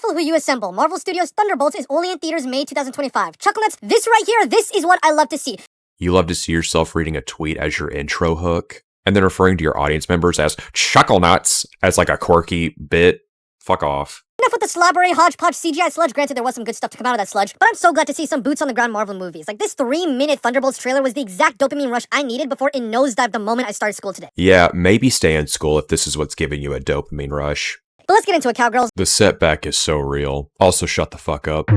careful who you assemble. Marvel Studios' Thunderbolts is only in theaters May 2025. Chucklenuts, this right here, this is what I love to see. You love to see yourself reading a tweet as your intro hook, and then referring to your audience members as Chucklenuts as like a quirky bit? Fuck off. Enough with the slobbery hodgepodge CGI sludge. Granted, there was some good stuff to come out of that sludge, but I'm so glad to see some boots on the ground Marvel movies. Like, this 3-minute Thunderbolts trailer was the exact dopamine rush I needed before it nosedived the moment I started school today. Yeah, maybe stay in school if this is what's giving you a dopamine rush. But let's get into it, cowgirls. The setback is so real. Also, shut the fuck up.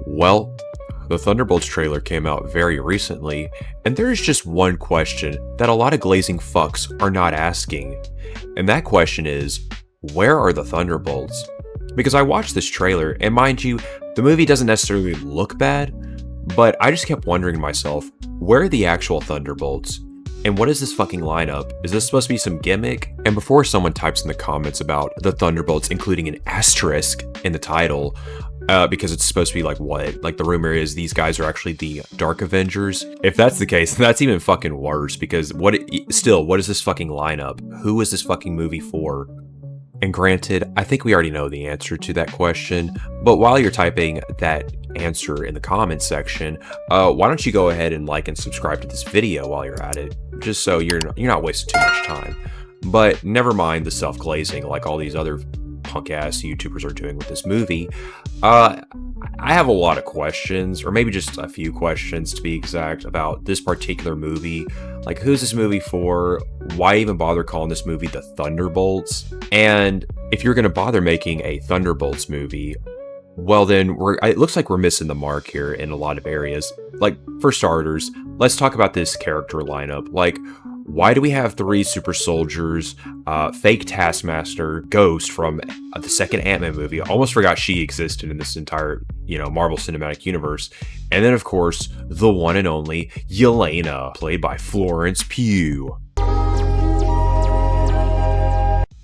Well, the Thunderbolts trailer came out very recently, and there is just one question that a lot of glazing fucks are not asking. And that question is, where are the Thunderbolts? Because I watched this trailer, and mind you, the movie doesn't necessarily look bad, but I just kept wondering to myself, where are the actual Thunderbolts? And what is this fucking lineup? Is this supposed to be some gimmick? And before someone types in the comments about the Thunderbolts including an asterisk in the title, because it's supposed to be like what? Like the rumor is these guys are actually the Dark Avengers. If that's the case, that's even fucking worse, because what is this fucking lineup? Who is this fucking movie for? And granted, I think we already know the answer to that question, but while you're typing that answer in the comments section, why don't you go ahead and like and subscribe to this video while you're at it, just so you're not wasting too much time. But never mind the self-glazing like all these other punk-ass YouTubers are doing with this movie. I have a lot of questions, or maybe just a few questions to be exact, about this particular movie. Like, who's this movie for? Why even bother calling this movie the Thunderbolts? And if you're going to bother making a Thunderbolts movie, well then, it looks like we're missing the mark here in a lot of areas. Like, for starters, let's talk about this character lineup. Like, why do we have 3 super soldiers, fake Taskmaster, Ghost from the second Ant-Man movie? I almost forgot she existed in this entire, Marvel Cinematic Universe. And then, of course, the one and only Yelena, played by Florence Pugh.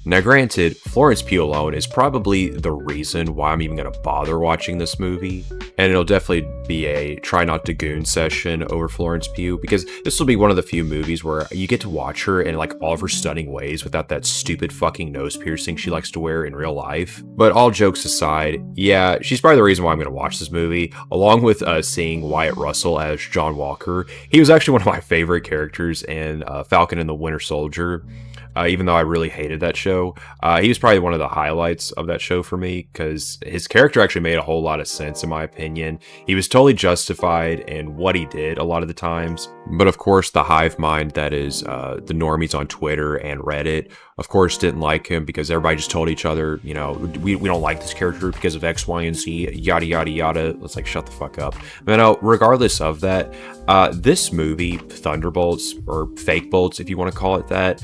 Now granted, Florence Pugh alone is probably the reason why I'm even going to bother watching this movie, and it'll definitely be a try not to goon session over Florence Pugh, because this will be one of the few movies where you get to watch her in like all of her stunning ways without that stupid fucking nose piercing she likes to wear in real life. But all jokes aside, yeah, she's probably the reason why I'm going to watch this movie, along with seeing Wyatt Russell as John Walker. He was actually one of my favorite characters in Falcon and the Winter Soldier. Even though I really hated that show, he was probably one of the highlights of that show for me, because his character actually made a whole lot of sense in my opinion. He was totally justified in what he did a lot of the times. But of course, the hive mind that is the normies on Twitter and Reddit, of course, didn't like him because everybody just told each other, we don't like this character because of X, Y, and Z, yada, yada, yada. It's like, shut the fuck up. But no, regardless of that, this movie, Thunderbolts, or Fake Bolts, if you want to call it that,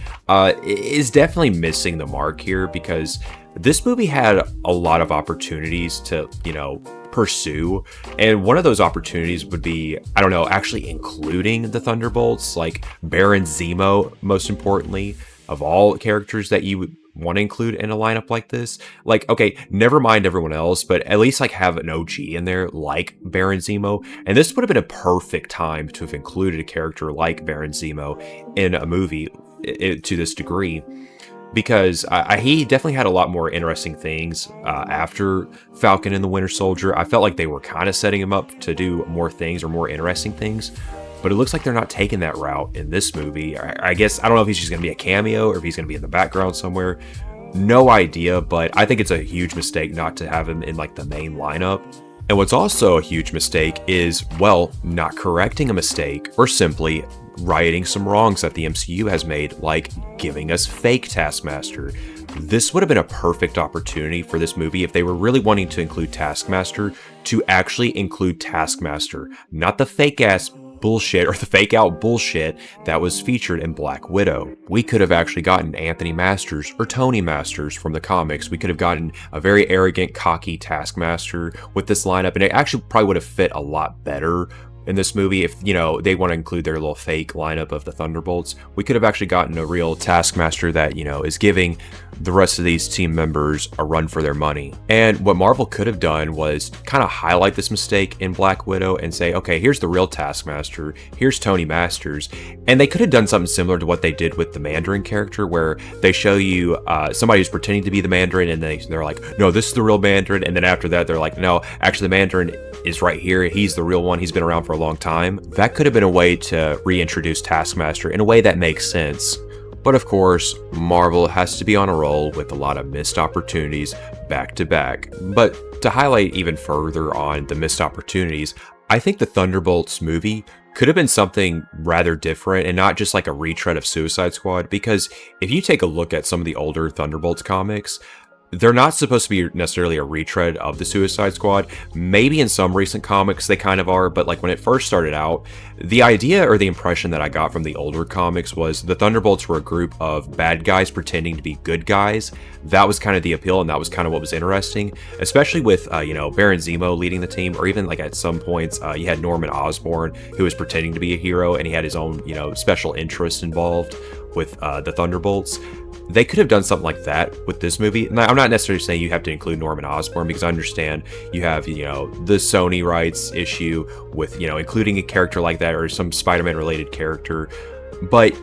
is definitely missing the mark here, because this movie had a lot of opportunities to, pursue, and one of those opportunities would be, actually including the Thunderbolts, like Baron Zemo, most importantly, of all characters that you would want to include in a lineup like this. Like, okay, never mind everyone else, but at least like have an OG in there like Baron Zemo. And this would have been a perfect time to have included a character like Baron Zemo in a movie to this degree, because he definitely had a lot more interesting things after Falcon and the Winter Soldier. I felt like they were kind of setting him up to do more things, or more interesting things. But it looks like they're not taking that route in this movie. I guess, I don't know if he's just going to be a cameo or if he's going to be in the background somewhere. No idea, but I think it's a huge mistake not to have him in like the main lineup. And what's also a huge mistake is, well, not correcting a mistake, or simply righting some wrongs that the MCU has made, like giving us fake Taskmaster. This would have been a perfect opportunity for this movie if they were really wanting to include Taskmaster, to actually include Taskmaster, not the fake ass bullshit or the fake out bullshit that was featured in Black Widow. We could have actually gotten Anthony Masters or Tony Masters from the comics. We could have gotten a very arrogant, cocky Taskmaster with this lineup, and it actually probably would have fit a lot better in this movie, if, they want to include their little fake lineup of the Thunderbolts, we could have actually gotten a real Taskmaster that, is giving the rest of these team members a run for their money. And what Marvel could have done was kind of highlight this mistake in Black Widow and say, okay, here's the real Taskmaster, here's Tony Masters. And they could have done something similar to what they did with the Mandarin character, where they show you somebody who's pretending to be the Mandarin, and they're like, no, this is the real Mandarin. And then after that, they're like, no, actually the Mandarin is right here. He's the real one. He's been around for a long time. That could have been a way to reintroduce Taskmaster in a way that makes sense. But of course, Marvel has to be on a roll with a lot of missed opportunities back to back. But to highlight even further on the missed opportunities, I think the Thunderbolts movie could have been something rather different and not just like a retread of Suicide Squad, because if you take a look at some of the older Thunderbolts comics, they're not supposed to be necessarily a retread of the Suicide Squad. Maybe in some recent comics they kind of are, but like when it first started out, the idea or the impression that I got from the older comics was the Thunderbolts were a group of bad guys pretending to be good guys. That was kind of the appeal, and that was kind of what was interesting, especially with, Baron Zemo leading the team, or even like at some points, you had Norman Osborn, who was pretending to be a hero, and he had his own, special interest involved with the Thunderbolts. They could have done something like that with this movie. And I'm not necessarily saying you have to include Norman Osborn, because I understand you have, the Sony rights issue with, including a character like that or some Spider-Man related character. But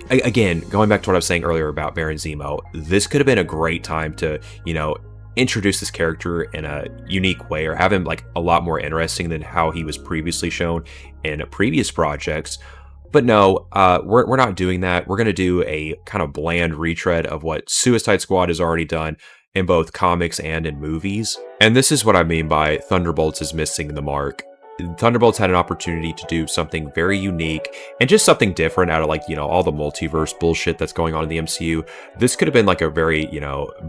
again, going back to what I was saying earlier about Baron Zemo, this could have been a great time to, introduce this character in a unique way, or have him like a lot more interesting than how he was previously shown in previous projects. But no, we're not doing that. We're going to do a kind of bland retread of what Suicide Squad has already done in both comics and in movies. And this is what I mean by Thunderbolts is missing the mark. Thunderbolts had an opportunity to do something very unique and just something different out of all the multiverse bullshit that's going on in the MCU. This could have been like a very,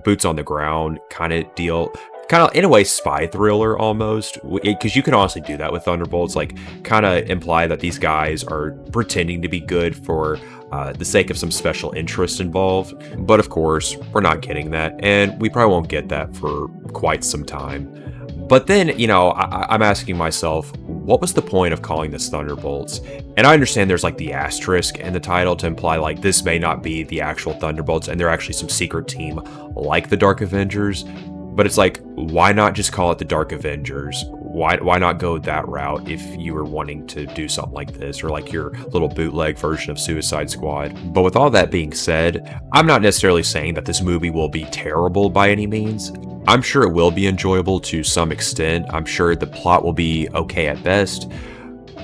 boots on the ground kind of deal. Kind of, in a way, spy thriller almost, because you can honestly do that with Thunderbolts, like kind of imply that these guys are pretending to be good for the sake of some special interest involved. But of course, we're not getting that, and we probably won't get that for quite some time. But then, I'm asking myself, what was the point of calling this Thunderbolts? And I understand there's like the asterisk in the title to imply like this may not be the actual Thunderbolts, and they're actually some secret team like the Dark Avengers. But it's like, why not just call it the Dark Avengers? Why not go that route if you were wanting to do something like this, or like your little bootleg version of Suicide Squad? But with all that being said, I'm not necessarily saying that this movie will be terrible by any means. I'm sure it will be enjoyable to some extent. I'm sure the plot will be okay at best.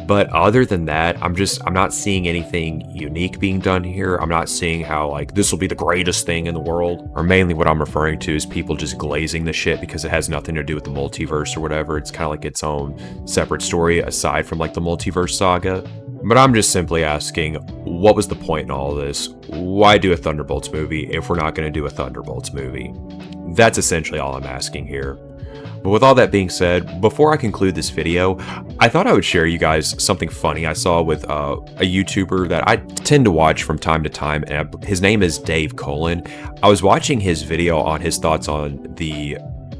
But other than that, I'm not seeing anything unique being done here. I'm not seeing how like this will be the greatest thing in the world. Or mainly what I'm referring to is people just glazing the shit because it has nothing to do with the multiverse or whatever. It's kind of like its own separate story aside from like the multiverse saga. But I'm just simply asking, what was the point in all of this? Why do a Thunderbolts movie if we're not going to do a Thunderbolts movie? That's essentially all I'm asking here. But with all that being said, before I conclude this video, I thought I would share you guys something funny I saw with a YouTuber that I tend to watch from time to time, and his name is Dave Cullen. I was watching his video on his thoughts on the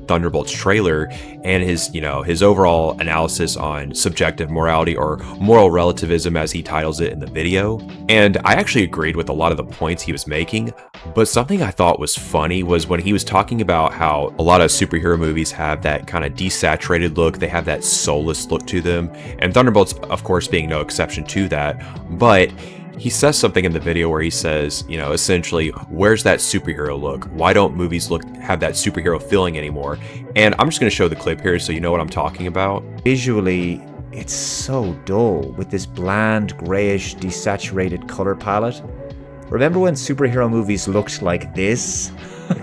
Thunderbolts trailer and his overall analysis on subjective morality, or moral relativism as he titles it in the video. And I actually agreed with a lot of the points he was making, but something I thought was funny was when he was talking about how a lot of superhero movies have that kind of desaturated look, they have that soulless look to them, and Thunderbolts of course being no exception to that. But he says something in the video where he says, essentially, where's that superhero look? Why don't movies have that superhero feeling anymore? And I'm just going to show the clip here so you know what I'm talking about. Visually, it's so dull with this bland, grayish, desaturated color palette. Remember when superhero movies looked like this?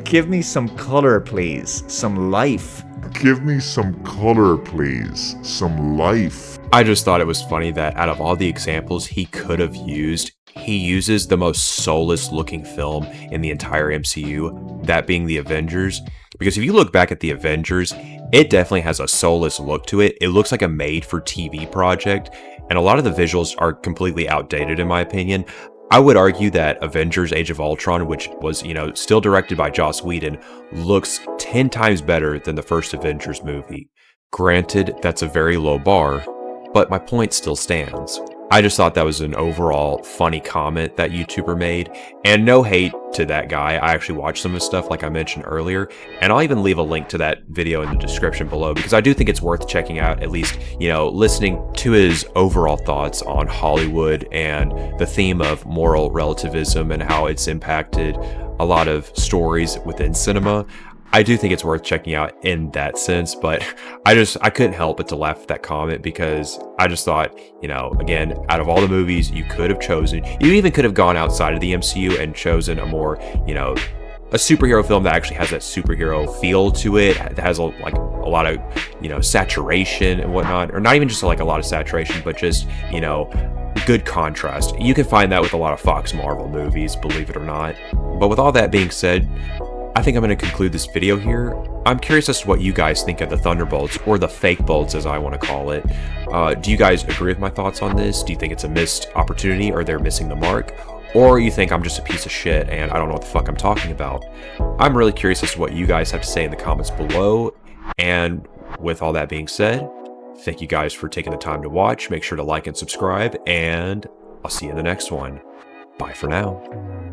Give me some color, please. Some life. Give me some color, please. Some life. I just thought it was funny that out of all the examples he could have used, he uses the most soulless looking film in the entire MCU, that being the Avengers. Because if you look back at the Avengers, it definitely has a soulless look to it. It looks like a made-for-TV project, and a lot of the visuals are completely outdated in my opinion. I would argue that Avengers Age of Ultron, which was, still directed by Joss Whedon, looks 10 times better than the first Avengers movie. Granted, that's a very low bar, but my point still stands. I just thought that was an overall funny comment that YouTuber made, and no hate to that guy. I actually watched some of his stuff like I mentioned earlier, and I'll even leave a link to that video in the description below because I do think it's worth checking out, at least, listening to his overall thoughts on Hollywood and the theme of moral relativism and how it's impacted a lot of stories within cinema. I do think it's worth checking out in that sense, but I couldn't help but to laugh at that comment because I just thought, again, out of all the movies you could have chosen, you even could have gone outside of the MCU and chosen a more, a superhero film that actually has that superhero feel to it, that has a lot of, saturation and whatnot, or not even just like a lot of saturation, but just, good contrast. You can find that with a lot of Fox Marvel movies, believe it or not. But with all that being said, I think I'm going to conclude this video here. I'm curious as to what you guys think of the Thunderbolts, or the fake bolts as I want to call it. Do you guys agree with my thoughts on this? Do you think it's a missed opportunity, or they're missing the mark? Or you think I'm just a piece of shit and I don't know what the fuck I'm talking about? I'm really curious as to what you guys have to say in the comments below. And with all that being said, thank you guys for taking the time to watch. Make sure to like and subscribe, and I'll see you in the next one. Bye for now.